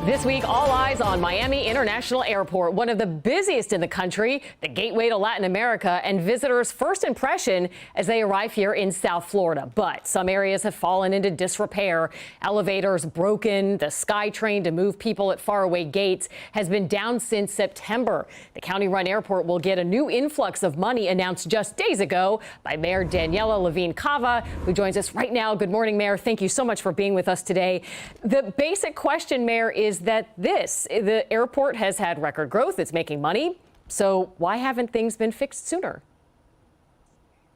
This week, all eyes on Miami International Airport, one of the busiest in the country, the gateway to Latin America, and visitors' first impression as they arrive here in South Florida. But some areas have fallen into disrepair. Elevators broken. The SkyTrain to move people at faraway gates has been down since September. The county-run airport will get a new influx of money announced just days ago by Mayor Daniella Levine Cava, who joins us right now. Good morning, Mayor. Thank you so much for being with us today. The basic question, Mayor, is that the airport has had record growth. It's making money. So why haven't things been fixed sooner?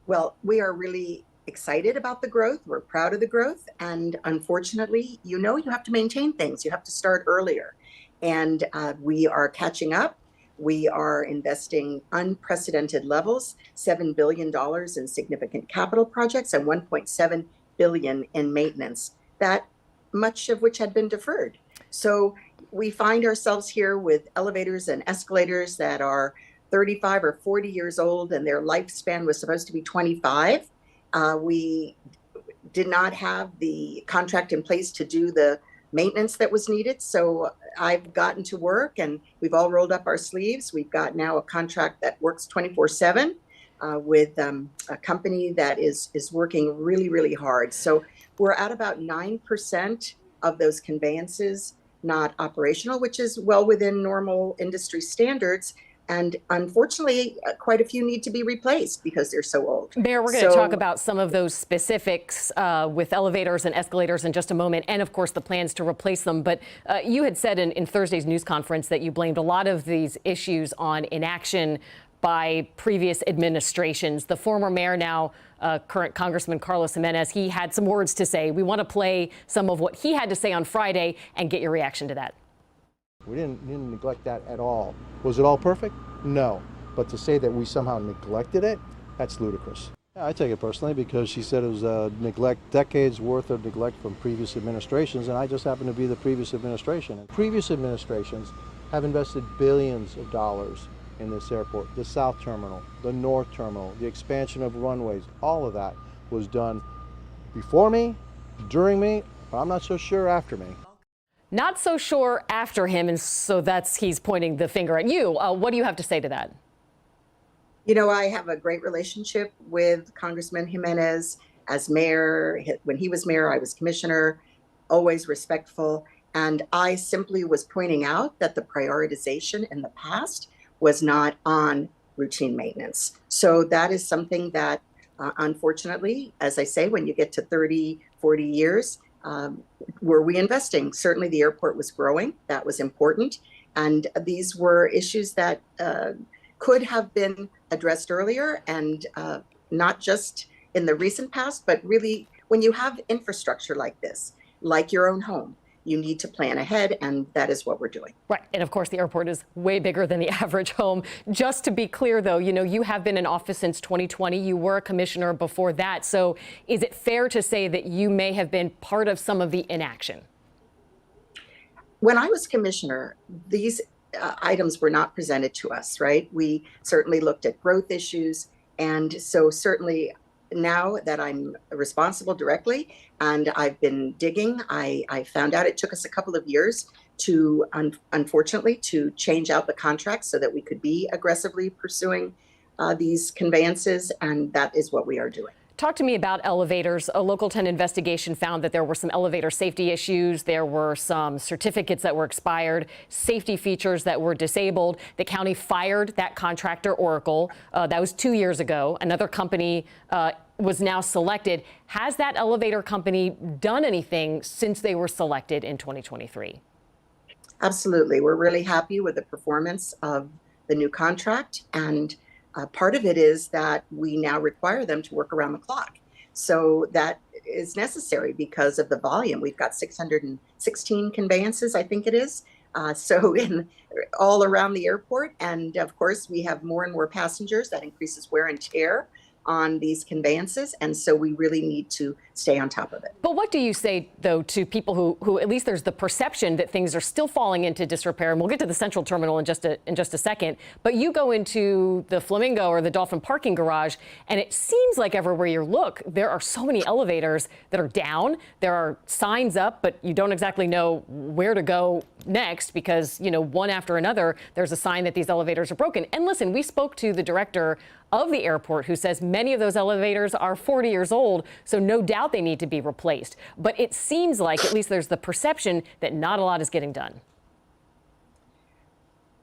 Well, we are really excited about the growth. We're proud of the growth. And unfortunately, you have to maintain things. You have to start earlier. And we are catching up. We are investing unprecedented levels, $7 billion in significant capital projects and $1.7 billion in maintenance, that much of which had been deferred. So we find ourselves here with elevators and escalators that are 35 or 40 years old, and their lifespan was supposed to be 25. We did not have the contract in place to do the maintenance that was needed. So I've gotten to work, and we've all rolled up our sleeves. We've got now a contract that works 24/7 with a company that is working really, really hard. So we're at about 9% of those conveyances not operational, which is well within normal industry standards. And unfortunately, quite a few need to be replaced because they're so old. Mayor, we're going to talk about some of those specifics with elevators and escalators in just a moment, and of course the plans to replace them. But you had said in Thursday's news conference that you blamed a lot of these issues on inaction by previous administrations. The former mayor, now current Congressman Carlos Jimenez, he had some words to say. We want to play some of what he had to say on Friday and get your reaction to that. We didn't neglect that at all. Was it all perfect? No. But to say that we somehow neglected it, that's ludicrous. Yeah, I take it personally because she said it was neglect, decades worth of neglect from previous administrations, and I just happen to be the previous administration. And previous administrations have invested billions of dollars in this airport, the South Terminal, the North Terminal, the expansion of runways. All of that was done before me, during me, but I'm not so sure after me. Not so sure after him, and so he's pointing the finger at you. What do you have to say to that? I have a great relationship with Congressman Jimenez as mayor. When he was mayor, I was commissioner, always respectful. And I simply was pointing out that the prioritization in the past was not on routine maintenance. So that is something that, unfortunately, as I say, when you get to 30, 40 years, were we investing? Certainly the airport was growing. That was important. And these were issues that could have been addressed earlier, and not just in the recent past, but really when you have infrastructure like this, like your own home, you need to plan ahead, and that is what we're doing. Right. And of course, the airport is way bigger than the average home. Just to be clear, though, you have been in office since 2020. You were a commissioner before that. So is it fair to say that you may have been part of some of the inaction? When I was commissioner, these items were not presented to us, right? We certainly looked at growth issues. And so certainly now that I'm responsible directly and I've been digging, I found out it took us a couple of years to, unfortunately, to change out the contract so that we could be aggressively pursuing these conveyances. And that is what we are doing. Talk to me about elevators. A Local 10 investigation found that there were some elevator safety issues. There were some certificates that were expired, safety features that were disabled. The county fired that contractor, Oracle. That was 2 years ago. Another company was now selected. Has that elevator company done anything since they were selected in 2023? Absolutely. We're really happy with the performance of the new contract. And part of it is that we now require them to work around the clock. So that is necessary because of the volume. We've got 616 conveyances, I think it is, all around the airport. And of course, we have more and more passengers. That increases wear and tear on these conveyances. And so we really need to stay on top of it. But what do you say, though, to people who at least there's the perception that things are still falling into disrepair? And we'll get to the central terminal in just a second. But you go into the Flamingo or the Dolphin parking garage, and it seems like everywhere you look, there are so many elevators that are down. There are signs up, but you don't exactly know where to go next because, you know, one after another, there's a sign that these elevators are broken. And listen, we spoke to the director of the airport who says many of those elevators are 40 years old, so no doubt they need to be replaced. But it seems like, at least there's the perception that not a lot is getting done.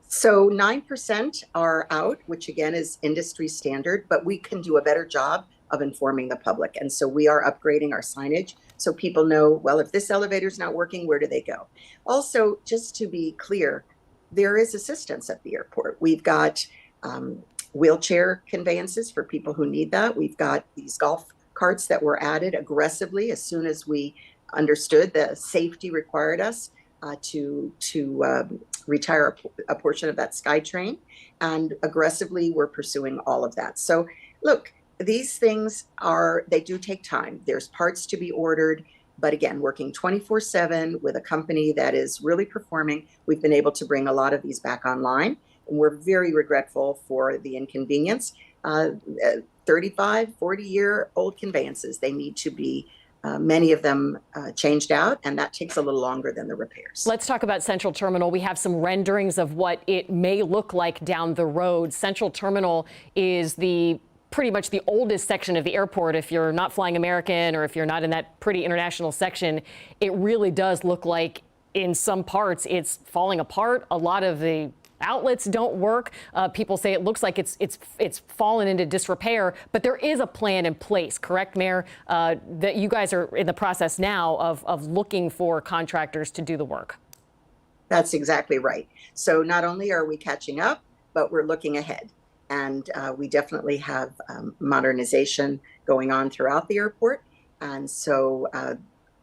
So 9% are out, which again is industry standard, but we can do a better job of informing the public. And so we are upgrading our signage so people know, well, if this elevator is not working, where do they go? Also, just to be clear, there is assistance at the airport. We've got wheelchair conveyances for people who need that. We've got these golf carts that were added aggressively as soon as we understood that safety required us to retire a portion of that SkyTrain, and aggressively we're pursuing all of that. So look, these things they do take time. There's parts to be ordered, but again, working 24/7 with a company that is really performing, we've been able to bring a lot of these back online. And we're very regretful for the inconvenience. 35, 40-year-old conveyances, they need to be, many of them changed out, and that takes a little longer than the repairs. Let's talk about Central Terminal. We have some renderings of what it may look like down the road. Central Terminal is pretty much the oldest section of the airport. If you're not flying American or if you're not in that pretty international section, it really does look like in some parts it's falling apart. A lot of the outlets don't work. People say it looks like it's fallen into disrepair, but there is a plan in place, correct, Mayor? That you guys are in the process now of looking for contractors to do the work. That's exactly right. So not only are we catching up, but we're looking ahead. And we definitely have modernization going on throughout the airport. And so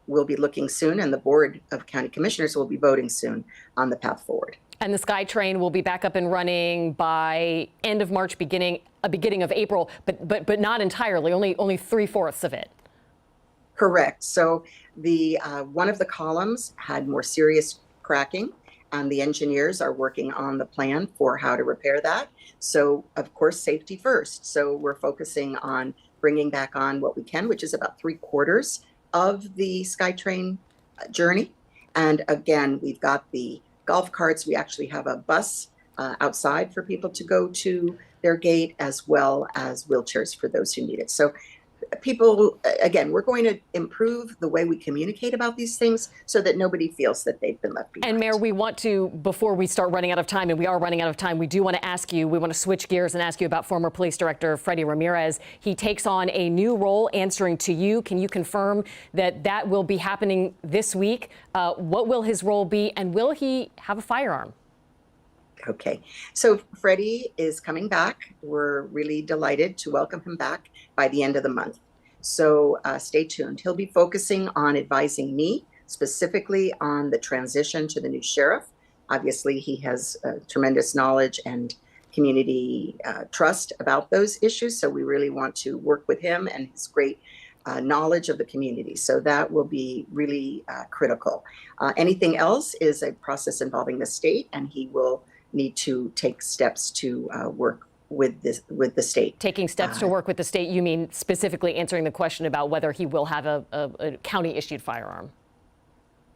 we'll be looking soon, and the Board of County Commissioners will be voting soon on the path forward. And the SkyTrain will be back up and running by end of March, beginning of April, but not entirely, only 3/4 of it. Correct. So the one of the columns had more serious cracking, and the engineers are working on the plan for how to repair that. So of course, safety first. So we're focusing on bringing back on what we can, which is about 3/4 of the SkyTrain journey. And again, we've got the golf carts. We actually have a bus outside for people to go to their gate, as well as wheelchairs for those who need it. So people, again, we're going to improve the way we communicate about these things so that nobody feels that they've been left behind. And Mayor, we want to, before we start running out of time, and we are running out of time, we do want to ask you, we want to switch gears and ask you about former police director Freddy Ramirez. He takes on a new role answering to you. Can you confirm that that will be happening this week? What will his role be, and will he have a firearm? Okay, so Freddie is coming back. We're really delighted to welcome him back by the end of the month. So stay tuned. He'll be focusing on advising me specifically on the transition to the new sheriff. Obviously, he has tremendous knowledge and community trust about those issues. So we really want to work with him and his great knowledge of the community. So that will be really critical. Anything else is a process involving the state, and he will need to take steps to work with the state. Taking steps to work with the state, you mean specifically answering the question about whether he will have a county-issued firearm?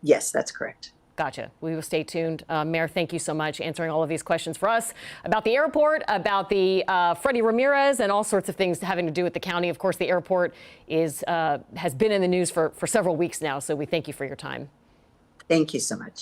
Yes, that's correct. Gotcha. We will stay tuned. Mayor, thank you so much answering all of these questions for us about the airport, about the Freddy Ramirez, and all sorts of things having to do with the county. Of course, the airport has been in the news for several weeks now, so we thank you for your time. Thank you so much.